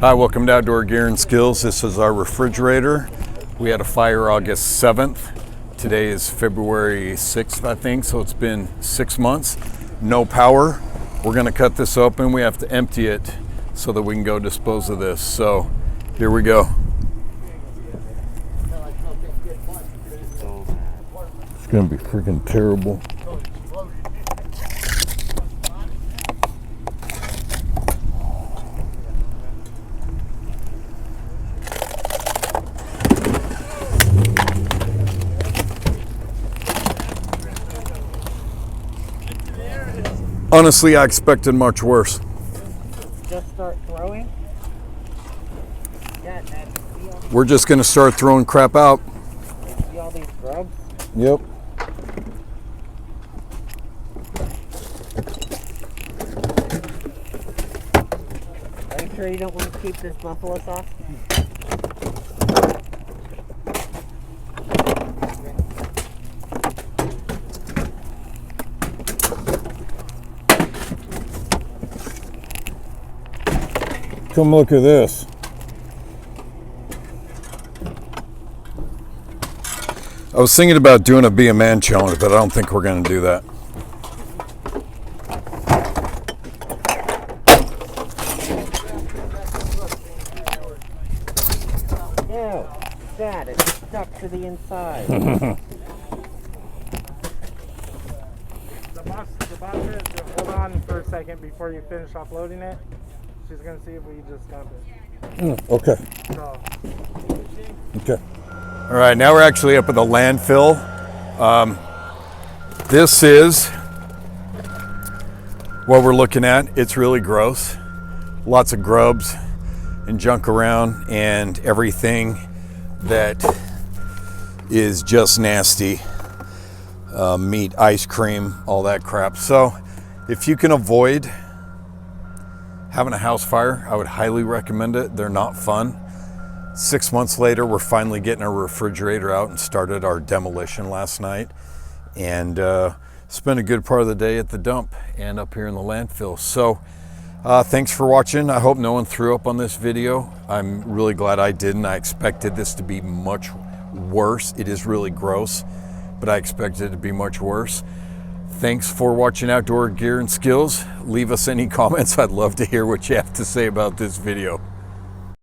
Hi, welcome to Outdoor Gear and Skills. This is our refrigerator. We had a fire August 7th. Today is February 6th, I think, so it's been 6 months. No power. We're gonna cut this open. We have to empty it so that we can go dispose of this. So here we go. It's gonna be freaking terrible. Honestly, I expected much worse. Just start throwing? Yeah, We're just gonna start throwing crap out. see all these grubs? Yep. Are you sure you don't want to keep this buffalo sauce? Come look at this. I was thinking about doing a Be a Man challenge, but I don't think we're going to do that. No, Dad, it's stuck to the inside. The boss says to hold on for a second before you finish offloading it. She's gonna see if we just dump it. Okay. So, Okay. All right, now we're actually up at the landfill. This is what we're looking at. It's really gross. Lots of grubs and junk around and everything that is just nasty. Meat, ice cream, all that crap. So if you can avoid having a house fire, I would highly recommend it. They're not fun. 6 months later, we're finally getting our refrigerator out and started our demolition last night. And spent a good part of the day at the dump and up here in the landfill. So thanks for watching. I hope no one threw up on this video. I'm really glad I didn't. I expected this to be much worse. It is really gross, but I expected it to be much worse. Thanks for watching Outdoor Gear and Skills. Leave us any comments. I'd love to hear what you have to say about this video.